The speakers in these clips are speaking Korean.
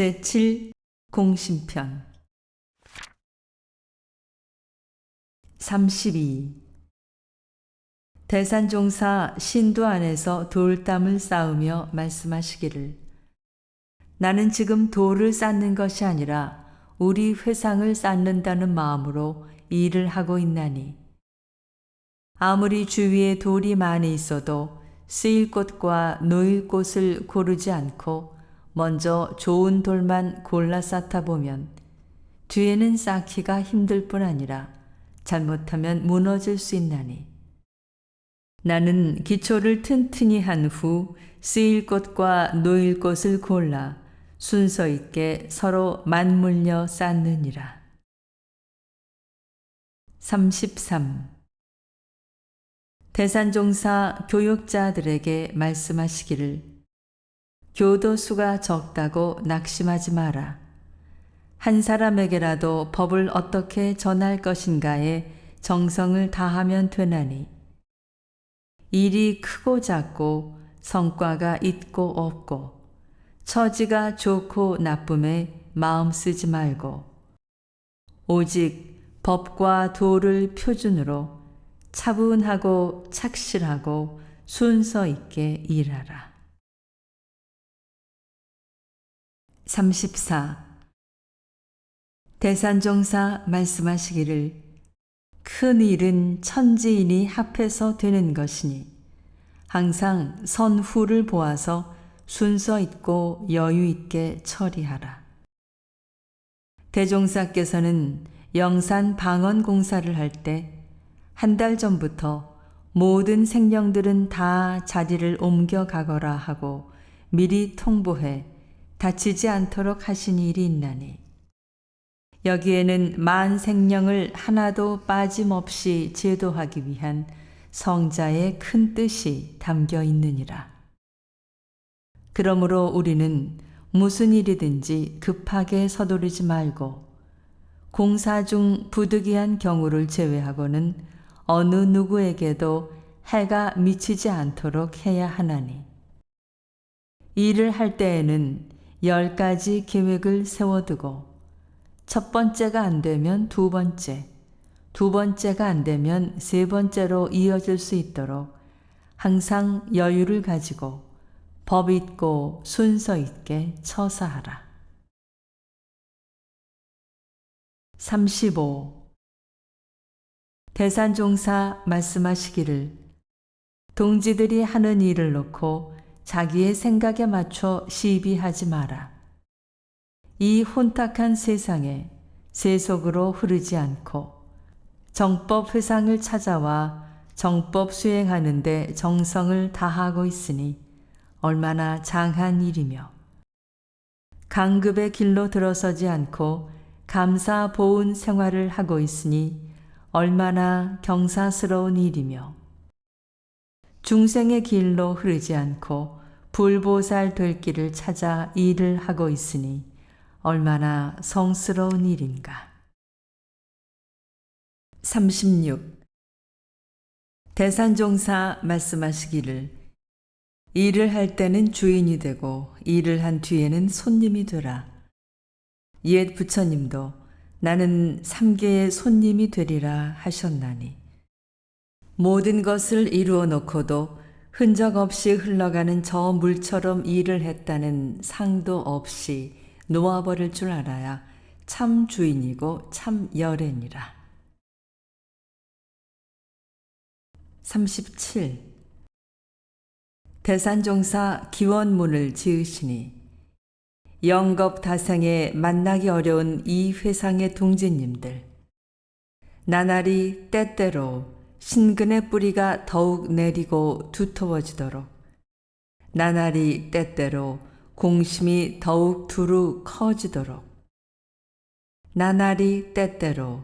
제7 공심편 32. 대산종사 신도 안에서 돌담을 쌓으며 말씀하시기를 나는 지금 돌을 쌓는 것이 아니라 우리 회상을 쌓는다는 마음으로 일을 하고 있나니 아무리 주위에 돌이 많이 있어도 쓰일 곳과 놓일 곳을 고르지 않고 먼저 좋은 돌만 골라 쌓다 보면 뒤에는 쌓기가 힘들 뿐 아니라 잘못하면 무너질 수 있나니 나는 기초를 튼튼히 한 후 쓰일 곳과 놓일 곳을 골라 순서 있게 서로 맞물려 쌓느니라. 33. 대산종사 교육자들에게 말씀하시기를 교도수가 적다고 낙심하지 마라. 한 사람에게라도 법을 어떻게 전할 것인가에 정성을 다하면 되나니 일이 크고 작고 성과가 있고 없고 처지가 좋고 나쁨에 마음 쓰지 말고 오직 법과 도를 표준으로 차분하고 착실하고 순서 있게 일하라. 34. 대산종사 말씀하시기를 큰 일은 천지인이 합해서 되는 것이니 항상 선후를 보아서 순서 있고 여유 있게 처리하라. 대종사께서는 영산 방언 공사를 할 때 한 달 전부터 모든 생령들은 다 자리를 옮겨 가거라 하고 미리 통보해 다치지 않도록 하신 일이 있나니 여기에는 만 생령을 하나도 빠짐없이 제도하기 위한 성자의 큰 뜻이 담겨 있느니라. 그러므로 우리는 무슨 일이든지 급하게 서두르지 말고 공사 중 부득이한 경우를 제외하고는 어느 누구에게도 해가 미치지 않도록 해야 하나니 일을 할 때에는 10가지 계획을 세워두고 첫 번째가 안 되면 두 번째, 두 번째가 안 되면 세 번째로 이어질 수 있도록 항상 여유를 가지고 법 있고 순서 있게 처사하라. 35. 대산종사 말씀하시기를 동지들이 하는 일을 놓고 자기의 생각에 맞춰 시비하지 마라. 이 혼탁한 세상에 세속으로 흐르지 않고 정법 회상을 찾아와 정법 수행하는 데 정성을 다하고 있으니 얼마나 장한 일이며 강급의 길로 들어서지 않고 감사 보은 생활을 하고 있으니 얼마나 경사스러운 일이며 중생의 길로 흐르지 않고 불보살 될 길을 찾아 일을 하고 있으니 얼마나 성스러운 일인가. 36. 대산종사 말씀하시기를 일을 할 때는 주인이 되고 일을 한 뒤에는 손님이 되라. 옛 부처님도 나는 3계의 손님이 되리라 하셨나니 모든 것을 이루어 놓고도 흔적 없이 흘러가는 저 물처럼 일을 했다는 상도 없이 놓아버릴 줄 알아야 참 주인이고 참 열애니라. 37. 대산종사 기원문을 지으시니 영겁다생에 만나기 어려운 이 회상의 동지님들 나날이 때때로 신근의 뿌리가 더욱 내리고 두터워지도록 나날이 때때로 공심이 더욱 두루 커지도록 나날이 때때로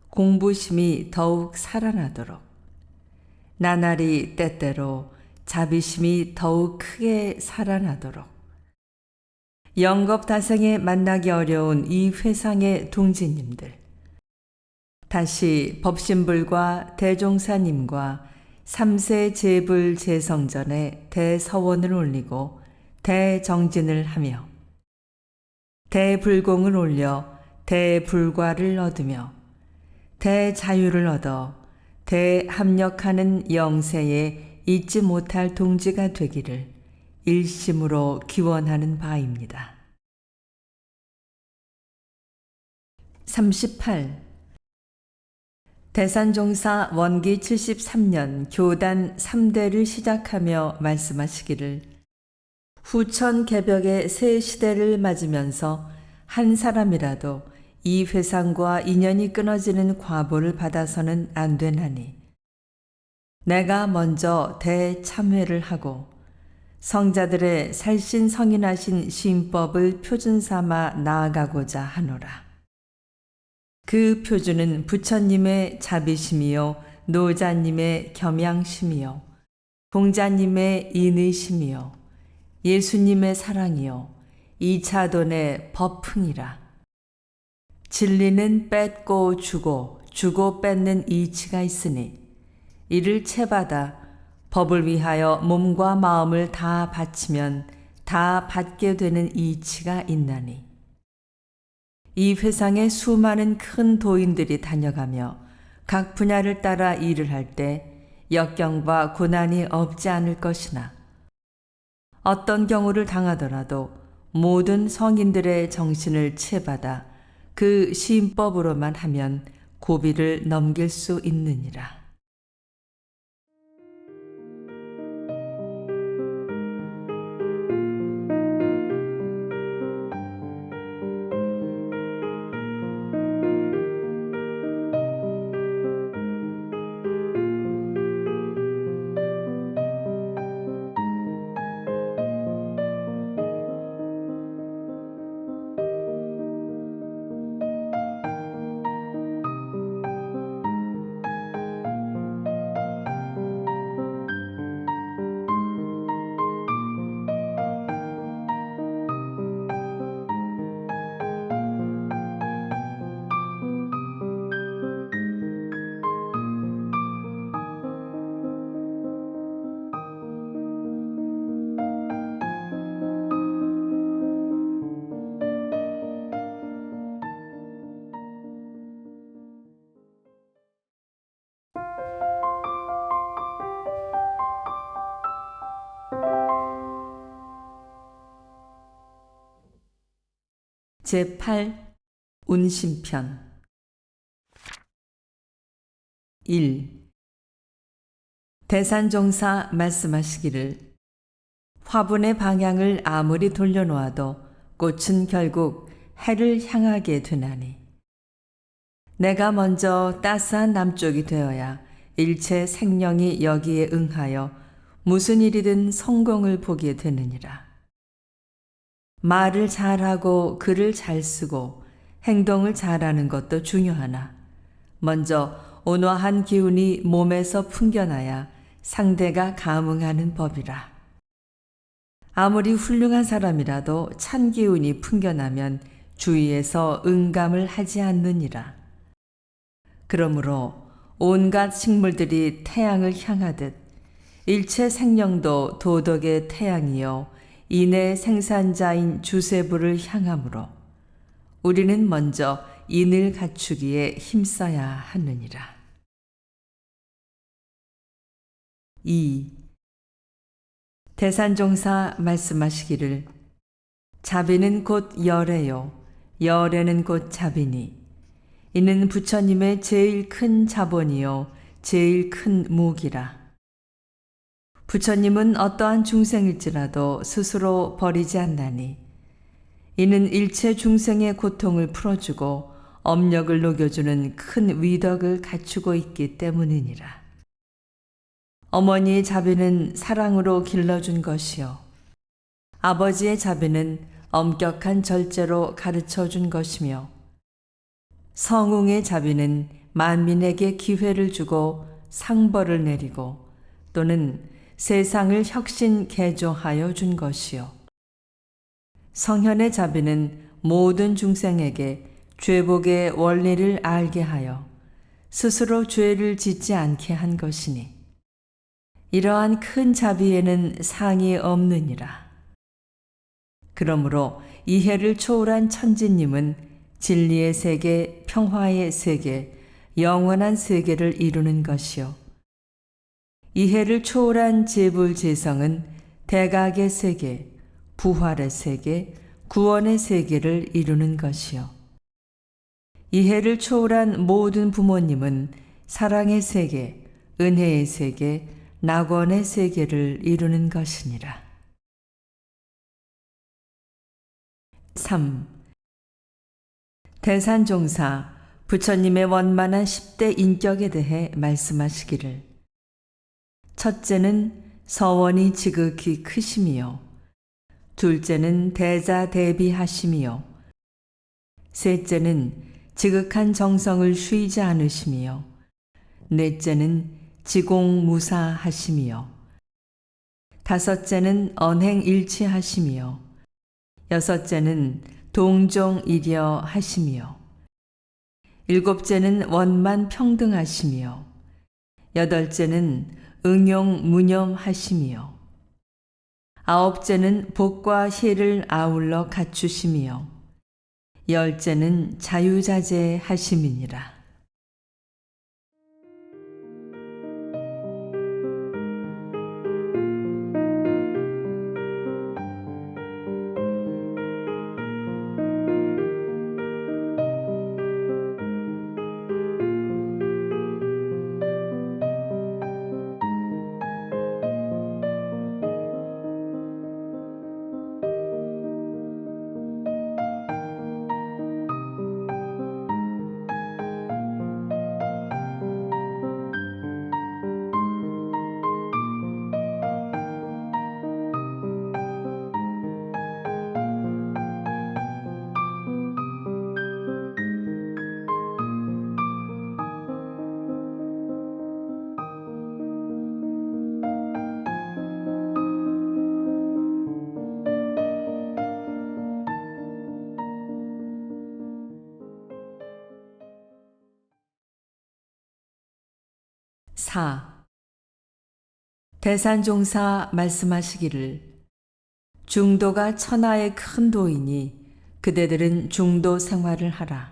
공부심이 더욱 살아나도록 나날이 때때로 자비심이 더욱 크게 살아나도록 영겁다생에 만나기 어려운 이 회상의 동지님들 다시 법신불과 대종사님과 3세 제불 제성전에 대서원을 올리고 대정진을 하며 대불공을 올려 대불과를 얻으며 대자유를 얻어 대합력하는 영세에 잊지 못할 동지가 되기를 일심으로 기원하는 바입니다. 38. 대산종사 원기 73년 교단 3대를 시작하며 말씀하시기를 후천 개벽의 새 시대를 맞으면서 한 사람이라도 이 회상과 인연이 끊어지는 과보를 받아서는 안 되나니 내가 먼저 대참회를 하고 성자들의 살신성인하신 신법을 표준 삼아 나아가고자 하노라. 그 표준은 부처님의 자비심이요 노자님의 겸양심이요 공자님의 인의심이요 예수님의 사랑이요 이차돈의 법흥이라. 진리는 뺏고 주고 주고 뺏는 이치가 있으니 이를 채받아 법을 위하여 몸과 마음을 다 바치면 다 받게 되는 이치가 있나니 이 회상에 수많은 큰 도인들이 다녀가며 각 분야를 따라 일을 할 때 역경과 고난이 없지 않을 것이나 어떤 경우를 당하더라도 모든 성인들의 정신을 채받아 그 신법으로만 하면 고비를 넘길 수 있느니라. 제8 운심편 1. 대산종사 말씀하시기를 화분의 방향을 아무리 돌려놓아도 꽃은 결국 해를 향하게 되나니 내가 먼저 따스한 남쪽이 되어야 일체 생명이 여기에 응하여 무슨 일이든 성공을 보게 되느니라. 말을 잘하고 글을 잘 쓰고 행동을 잘하는 것도 중요하나 먼저 온화한 기운이 몸에서 풍겨나야 상대가 감응하는 법이라. 아무리 훌륭한 사람이라도 찬 기운이 풍겨나면 주위에서 응감을 하지 않느니라. 그러므로 온갖 식물들이 태양을 향하듯 일체 생명도 도덕의 태양이요 인의 생산자인 주세부를 향하므로 우리는 먼저 인을 갖추기에 힘써야 하느니라. 2. 대산종사 말씀하시기를 자비는 곧 열애요 열애는 곧 자비니 이는 부처님의 제일 큰 자본이요 제일 큰 무기라. 부처님은 어떠한 중생일지라도 스스로 버리지 않나니 이는 일체 중생의 고통을 풀어주고 업력을 녹여주는 큰 위덕을 갖추고 있기 때문이니라. 어머니의 자비는 사랑으로 길러준 것이요 아버지의 자비는 엄격한 절제로 가르쳐준 것이며 성웅의 자비는 만민에게 기회를 주고 상벌을 내리고 또는 세상을 혁신 개조하여 준 것이요 성현의 자비는 모든 중생에게 죄복의 원리를 알게 하여 스스로 죄를 짓지 않게 한 것이니 이러한 큰 자비에는 상이 없느니라. 그러므로 이해를 초월한 천지님은 진리의 세계, 평화의 세계, 영원한 세계를 이루는 것이요. 이해를 초월한 제불제성은 대각의 세계, 부활의 세계, 구원의 세계를 이루는 것이요. 이해를 초월한 모든 부모님은 사랑의 세계, 은혜의 세계, 낙원의 세계를 이루는 것이니라. 3. 대산종사 부처님의 원만한 10대 인격에 대해 말씀하시기를 첫째는 서원이 지극히 크심이요 둘째는 대자대비하심이요 셋째는 지극한 정성을 쉬지 않으심이요 넷째는 지공무사하심이요 다섯째는 언행일치하심이요 여섯째는 동종일여 하심이요 일곱째는 원만 평등하심이요 여덟째는 응용무념하심이요 아홉째는 복과 희를 아울러 갖추심이요 열째는 자유자재하심이니라. 4. 대산종사 말씀하시기를 중도가 천하의 큰 도이니 그대들은 중도 생활을 하라.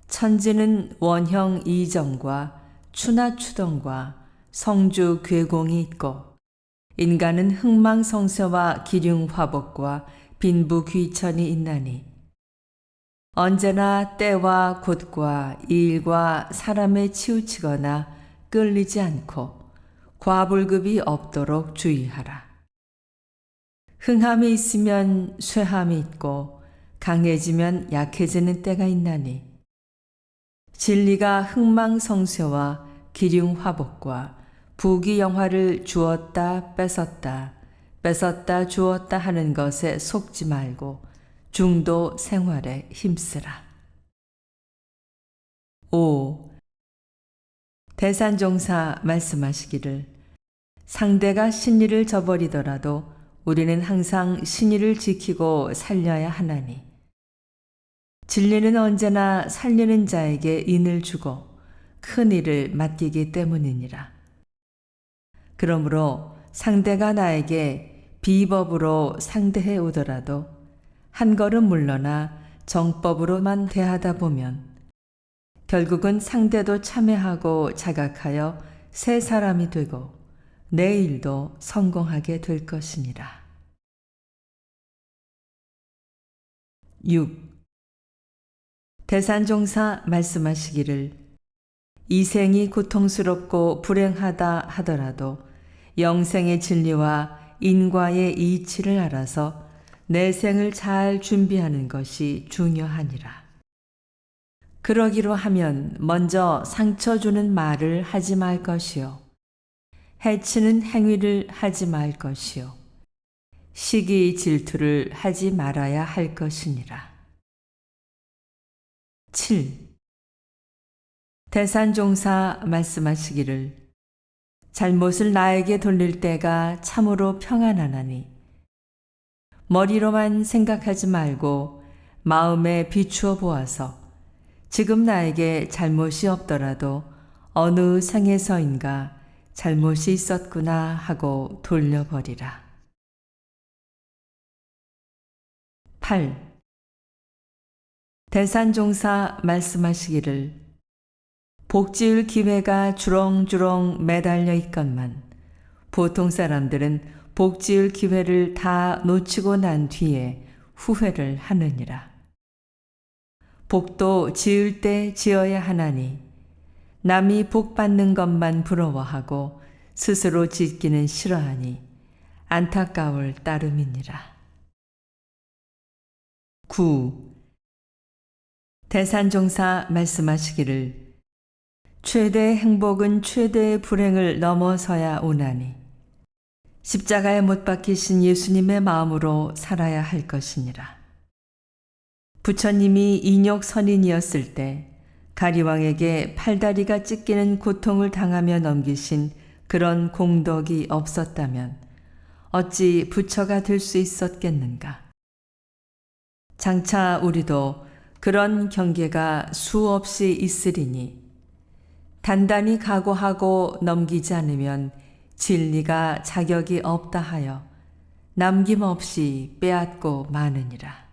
천지는 원형 이정과 추나추동과 성주 괴공이 있고 인간은 흥망성쇠와 기륭화복과 빈부귀천이 있나니 언제나 때와 곳과 일과 사람에 치우치거나 끌리지 않고 과불급이 없도록 주의하라. 흥함이 있으면 쇠함이 있고 강해지면 약해지는 때가 있나니 진리가 흥망성쇠와 기륭화복과 부귀영화를 주었다 뺏었다 뺏었다 주었다 하는 것에 속지 말고 중도 생활에 힘쓰라. 5. 대산종사 말씀하시기를 상대가 신의를 저버리더라도 우리는 항상 신의를 지키고 살려야 하나니 진리는 언제나 살리는 자에게 인을 주고 큰 일을 맡기기 때문이니라. 그러므로 상대가 나에게 비법으로 상대해 오더라도 한 걸음 물러나 정법으로만 대하다 보면 결국은 상대도 참회하고 자각하여 새 사람이 되고 내 일도 성공하게 될 것이니라. 6. 대산종사 말씀하시기를 이 생이 고통스럽고 불행하다 하더라도 영생의 진리와 인과의 이치를 알아서 내 생을 잘 준비하는 것이 중요하니라. 그러기로 하면 먼저 상처 주는 말을 하지 말 것이요. 해치는 행위를 하지 말 것이요. 시기 질투를 하지 말아야 할 것이니라. 7. 대산종사 말씀하시기를 잘못을 나에게 돌릴 때가 참으로 평안하나니 머리로만 생각하지 말고 마음에 비추어 보아서 지금 나에게 잘못이 없더라도 어느 생에서인가 잘못이 있었구나 하고 돌려버리라. 8. 대산종사 말씀하시기를 복지울 기회가 주렁주렁 매달려 있건만 보통 사람들은 복지울 기회를 다 놓치고 난 뒤에 후회를 하느니라. 복도 지을 때 지어야 하나니 남이 복 받는 것만 부러워하고 스스로 짓기는 싫어하니 안타까울 따름이니라. 9. 대산종사 말씀하시기를 최대의 행복은 최대의 불행을 넘어서야 오나니 십자가에 못 박히신 예수님의 마음으로 살아야 할 것이니라. 부처님이 인욕 선인이었을 때 가리왕에게 팔다리가 찢기는 고통을 당하며 넘기신 그런 공덕이 없었다면 어찌 부처가 될 수 있었겠는가. 장차 우리도 그런 경계가 수없이 있으리니 단단히 각오하고 넘기지 않으면 진리가 자격이 없다 하여 남김없이 빼앗고 마느니라.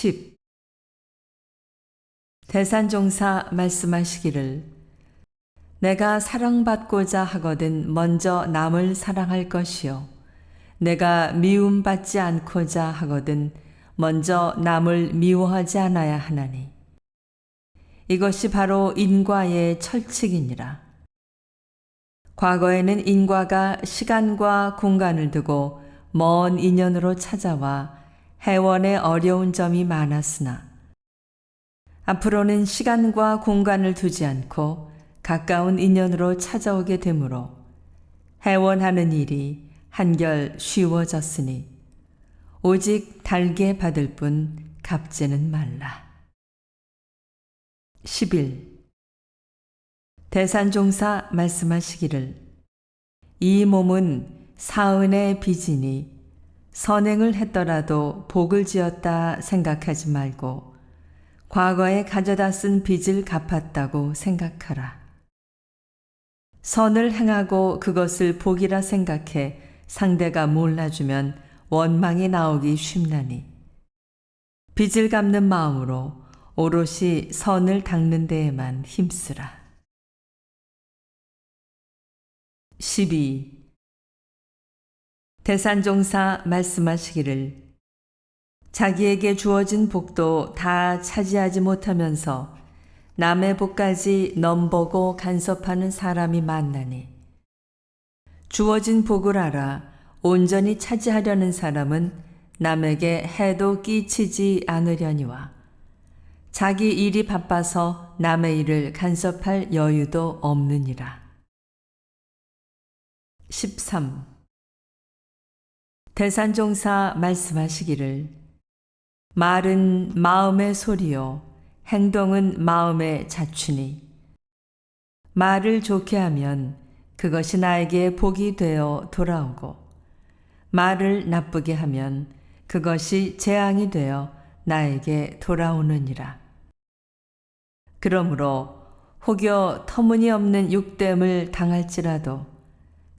10. 대산종사 말씀하시기를 내가 사랑받고자 하거든 먼저 남을 사랑할 것이요 내가 미움받지 않고자 하거든 먼저 남을 미워하지 않아야 하나니 이것이 바로 인과의 철칙이니라. 과거에는 인과가 시간과 공간을 두고 먼 인연으로 찾아와 해원에 어려운 점이 많았으나 앞으로는 시간과 공간을 두지 않고 가까운 인연으로 찾아오게 되므로 해원하는 일이 한결 쉬워졌으니 오직 달게 받을 뿐 갚지는 말라. 11. 대산종사 말씀하시기를 이 몸은 사은의 빚이니 선행을 했더라도 복을 지었다 생각하지 말고 과거에 가져다 쓴 빚을 갚았다고 생각하라. 선을 행하고 그것을 복이라 생각해 상대가 몰라주면 원망이 나오기 쉽나니 빚을 갚는 마음으로 오롯이 선을 닦는 데에만 힘쓰라. 12. 대산종사 말씀하시기를 자기에게 주어진 복도 다 차지하지 못하면서 남의 복까지 넘보고 간섭하는 사람이 많나니 주어진 복을 알아 온전히 차지하려는 사람은 남에게 해도 끼치지 않으려니와 자기 일이 바빠서 남의 일을 간섭할 여유도 없느니라. 13. 대산종사 말씀하시기를 말은 마음의 소리요 행동은 마음의 자취니 말을 좋게 하면 그것이 나에게 복이 되어 돌아오고 말을 나쁘게 하면 그것이 재앙이 되어 나에게 돌아오느니라. 그러므로 혹여 터무니없는 욕됨을 당할지라도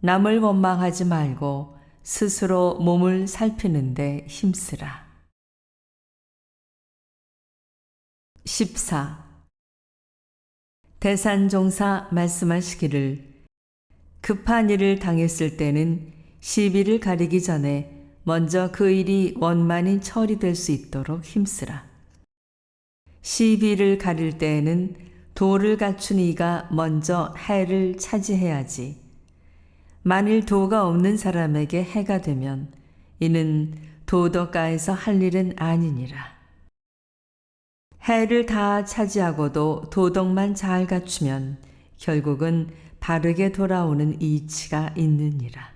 남을 원망하지 말고 스스로 몸을 살피는데 힘쓰라. 14. 대산종사 말씀하시기를 급한 일을 당했을 때는 시비를 가리기 전에 먼저 그 일이 원만히 처리될 수 있도록 힘쓰라. 시비를 가릴 때에는 도를 갖춘 이가 먼저 해를 차지해야지. 만일 도가 없는 사람에게 해가 되면 이는 도덕가에서 할 일은 아니니라. 해를 다 차지하고도 도덕만 잘 갖추면 결국은 바르게 돌아오는 이치가 있느니라.